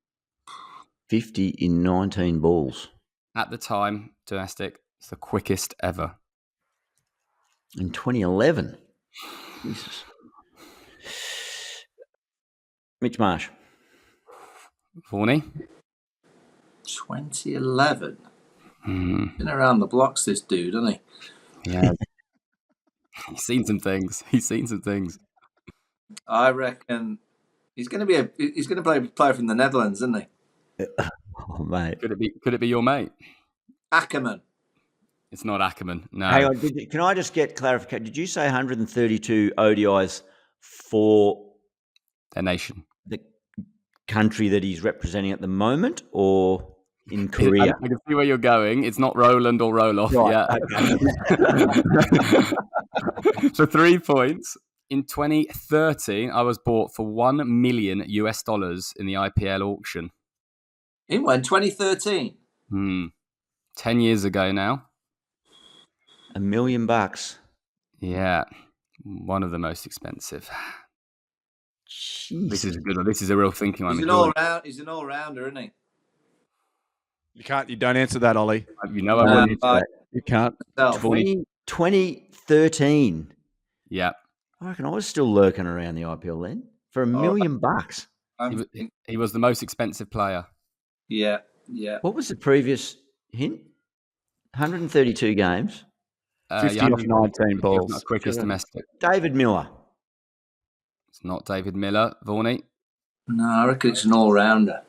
50 in 19 balls. At the time, domestic, it's the quickest ever. In 2011. Jesus. Mitch Marsh. Vaughany? 2011. Been around the blocks, this dude, hasn't he? Yeah. He's seen some things. I reckon he's going to play from the Netherlands, isn't he? Oh, mate. Could it be your mate? Ackerman. It's not Ackerman. No. Hang on. Can I just get clarification? Did you say 132 ODIs for their nation? The country that he's representing at the moment, or in Korea? I can see where you're going. It's not Roland or Roloff. Right, Yeah. Okay. So 3 points. In 2013, I was bought for $1 million in the IPL auction. In when? 2013? 10 years ago now. $1 million. Yeah. One of the most expensive. Jeez. This is a good one. This is a real thinking one. He's an all-rounder, isn't he? You don't answer that, Ollie. I wouldn't answer that. You can't. 2013. Yeah. I reckon I was still lurking around the IPL then for $1 million. He was the most expensive player. Yeah. What was the previous hint? 132 games. 50 off 19 balls. Not quickest domestic. David Miller. It's not David Miller. Vaughany? No, I reckon it's an all-rounder.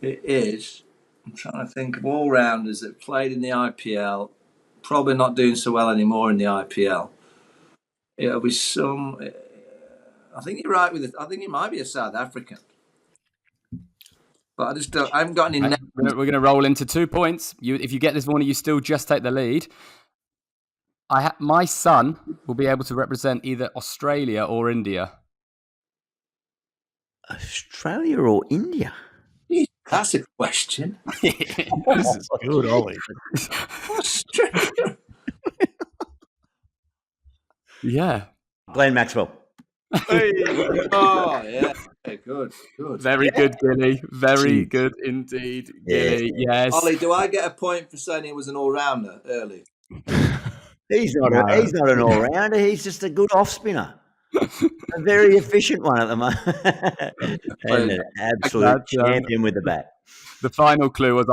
It is. I'm trying to think of all-rounders that played in the IPL. Probably not doing so well anymore in the IPL. It'll be some... I think you're right with it. I think it might be a South African. But I haven't got any... We're going to roll into 2 points. If you get this, Vaughany, you still just take the lead. My son will be able to represent either Australia or India. Australia or India? That's a question. This is good, Ollie. Australia. Yeah. Glenn Maxwell. Hey. Oh, yeah. Okay, good. Very good, Gilly. Very good indeed, Gilly. Yes. Ollie, do I get a point for saying he was an all-rounder early? He's not an all-rounder. He's just a good off-spinner. A very efficient one at the moment. And an absolute champion with the bat. The final clue was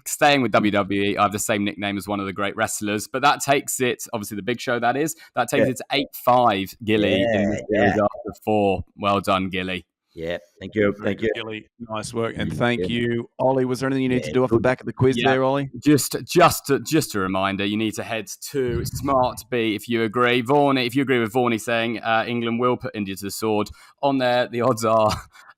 staying with WWE, I have the same nickname as one of the great wrestlers, but that takes it, obviously the big show that is, it to 8-5, Gilly, in the series after 4. Well done, Gilly. Yeah, thank you. Gilly, nice work. And thank you, Ollie. Was there anything you need to do off the back of the quiz there, Ollie? Just a reminder, you need to head to Smart B if you agree. Vaughany, if you agree with Vaughany saying England will put India to the sword, on there, the odds are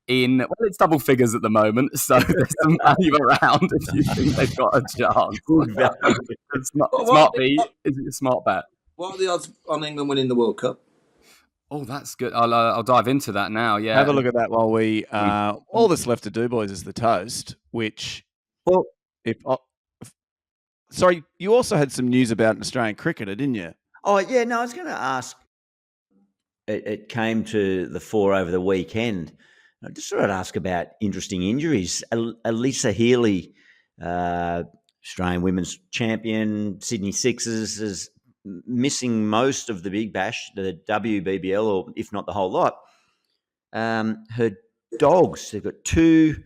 well, it's double figures at the moment, so there's some value around if you think they've got a chance. Good value. It's smart B. Is it a smart bet? What are the odds on England winning the World Cup? Oh, that's good. I'll dive into that now. Yeah, Have a look at that while we. All that's left to do, boys, is the toast. Which, Well, sorry, you also had some news about an Australian cricketer, didn't you? oh yeah, no, I was going to ask. It came to the fore over the weekend. I just thought I'd ask about interesting injuries. Elisa Healy, Australian women's champion, Sydney Sixers, is missing most of the Big Bash, the WBBL, or if not the whole lot. Her dogs, they've got two.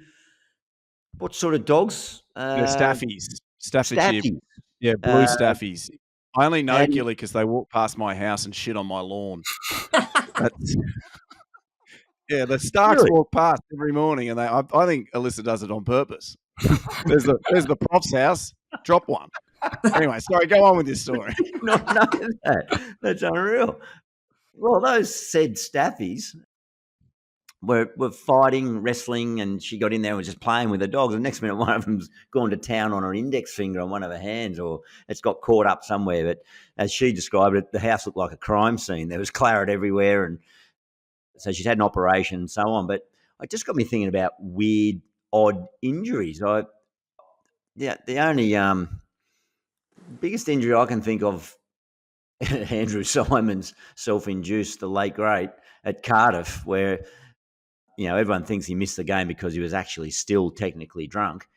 What sort of dogs? Staffies. Staffordshire. Staffies. Yeah, blue Staffies. I only know Gilly because they walk past my house and shit on my lawn. Yeah, the Starks walk past every morning, and I think Alyssa does it on purpose. There's the prof's house. Drop one. Anyway, sorry, go on with your story. Not know that. That's unreal. Well, those said Staffies were fighting, wrestling, and she got in there and was just playing with the dogs. The next minute, one of them's gone to town on her index finger on one of her hands, or it's got caught up somewhere. But as she described it, the house looked like a crime scene. There was claret everywhere, and so she's had an operation and so on. But it just got me thinking about weird, odd injuries. The only biggest injury I can think of, Andrew Symonds, self-induced, the late great, at Cardiff, where everyone thinks he missed the game because he was actually still technically drunk.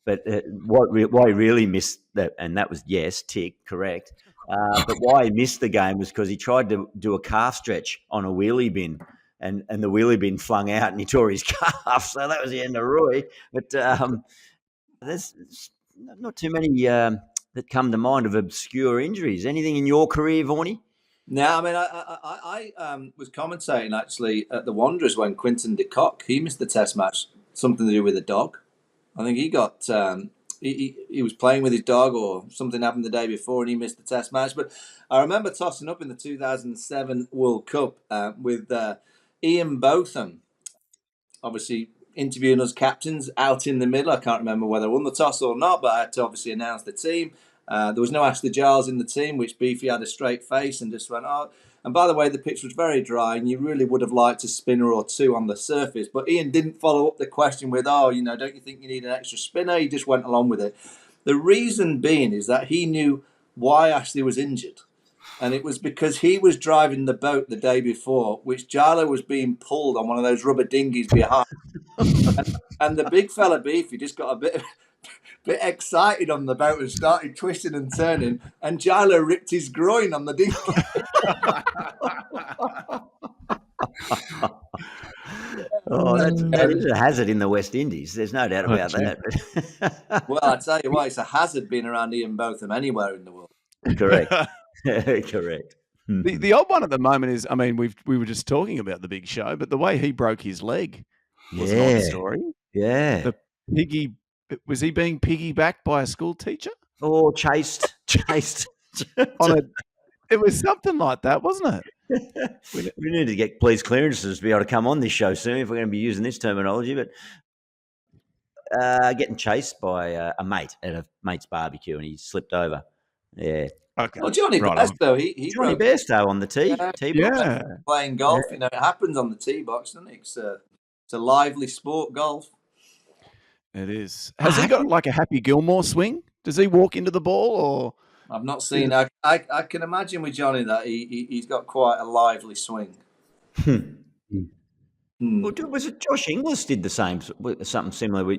But why he really missed that, and that was tick, correct. But why he missed the game was because he tried to do a calf stretch on a wheelie bin, and the wheelie bin flung out and he tore his calf. So that was the end of Roy. But there's not too many that come to mind of obscure injuries. Anything in your career, Vaughany? No, I mean, I was commentating actually at the Wanderers when Quinton de Kock, he missed the test match, something to do with a dog. I think he got, he was playing with his dog or something happened the day before and he missed the test match. But I remember tossing up in the 2007 World Cup with Ian Botham, obviously interviewing us captains out in the middle. I can't remember whether I won the toss or not, but I had to obviously announce the team. There was no Ashley Giles in the team, which Beefy had a straight face and just went, oh. And by the way, the pitch was very dry and you really would have liked a spinner or two on the surface. But Ian didn't follow up the question with, don't you think you need an extra spinner? He just went along with it. The reason being is that he knew why Ashley was injured. And it was because he was driving the boat the day before, which Jalo was being pulled on one of those rubber dinghies behind. and the big fella Beefy just got a bit excited on the boat and started twisting and turning, and Jalo ripped his groin on the dinghy. That is a hazard in the West Indies. There's no doubt about that. Well, I tell you what, it's a hazard being around Ian Botham anywhere in the world. Correct. Correct. The odd one at the moment is, I mean, we were just talking about the Big Show, but the way he broke his leg was an odd story. Yeah. The piggy. Was he being piggybacked by a school teacher? Or chased. It was something like that, wasn't it? We need to get police clearances to be able to come on this show soon if we're going to be using this terminology. But getting chased by a mate at a mate's barbecue and he slipped over. Yeah. Okay. Well, Johnny Bairstow, he Johnny Bairstow on the tee box. Yeah. Playing golf, it happens on the tee box, doesn't it? It's a lively sport, golf. It is. Has he got like a Happy Gilmore swing? Does he walk into the ball or? I've not seen. I can imagine with Johnny that he's got quite a lively swing. Well, was it Josh Inglis did the same, something similar?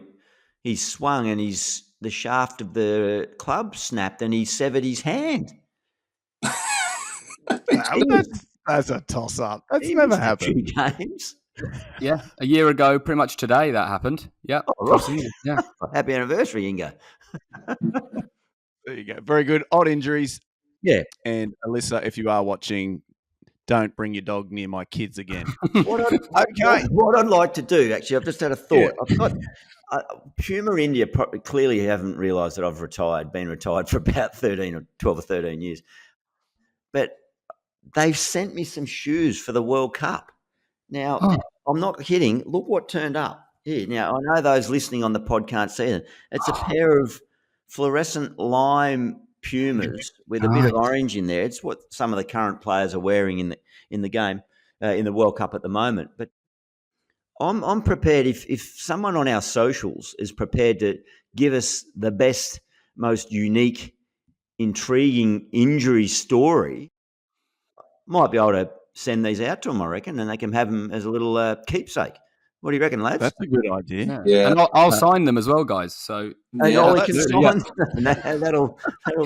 He swung and the shaft of the club snapped and he severed his hand. That's a toss-up. That's never happened. Games. Yeah, a year ago, pretty much today, that happened. Yeah. Oh, right. Yeah. Happy anniversary, Inga. There you go. Very good. Odd injuries. Yeah. And Alyssa, if you are watching, don't bring your dog near my kids again. What I'd like to do, actually, I've just had a thought. Yeah. I've got Puma India clearly haven't realised that I've been retired for about 12 or 13 years. But they've sent me some shoes for the World Cup. Now, I'm not kidding. Look what turned up here. Now, I know those listening on the pod can't see it. It's a pair of fluorescent lime Pumas with a bit of orange in there. It's what some of the current players are wearing in the game, in the World Cup at the moment. But I'm prepared if someone on our socials is prepared to give us the best, most unique, intriguing injury story, might be able to send these out to them, I reckon, and they can have them as a little keepsake. What do you reckon, lads? That's a good idea. Yeah. And I'll sign them as well, guys. So Hey, Ollie can that's sign good, them. That'll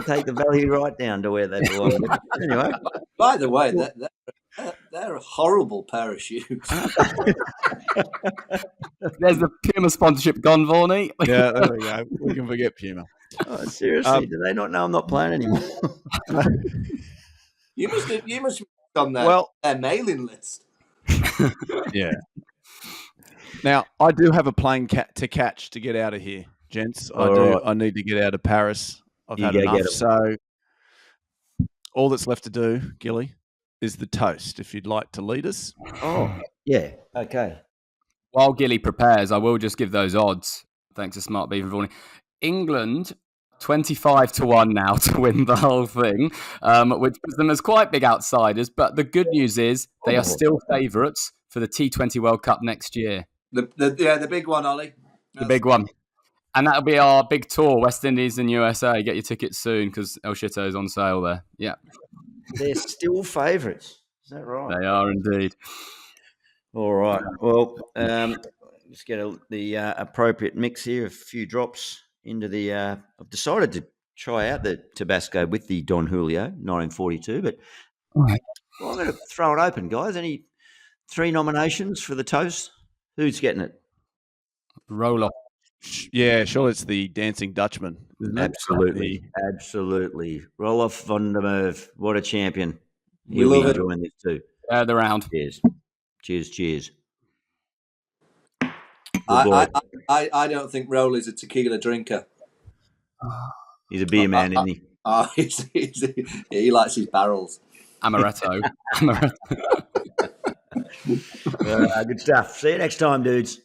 take the value right down to where they belong. Anyway, By the way, they're a horrible pair of shoes. there's the Puma sponsorship gone, Vaughany. Yeah, there we go. We can forget Puma. oh, seriously, do they not know I'm not playing anymore? You must have on their mailing list. Yeah. Now, I do have a plane to catch to get out of here, gents. I do. Right. I need to get out of Paris. I've You had go enough. get 'em. So all that's left to do, Gilly, is the toast. If you'd like to lead us. Oh, yeah. Okay. While Gilly prepares, I will just give those odds. Thanks to Smart Beaver Vaughany. England 25-1 now to win the whole thing, which puts them as quite big outsiders. But the good news is they are still favourites for the T20 World Cup next year. The big one, Ollie. The big one. And that'll be our big tour, West Indies and USA. Get your tickets soon because El Shito's on sale there. Yeah. They're still favourites. Is that right? They are indeed. All right. Well, let's get the appropriate mix here. A few drops into the. I've decided to try out the Tabasco with the Don Julio 1942, but I'm going to throw it open, guys. Any 3 nominations for the toast? Who's getting it? Roll off. Yeah, sure. It's the Dancing Dutchman. Isn't it? Absolutely. Roloff van der Merwe, what a champion. We love it. Enjoying this too. The round. Cheers. I don't think Rowley's a tequila drinker. He's a beer man, isn't he? He likes his barrels. Amaretto. Good stuff. See you next time, dudes.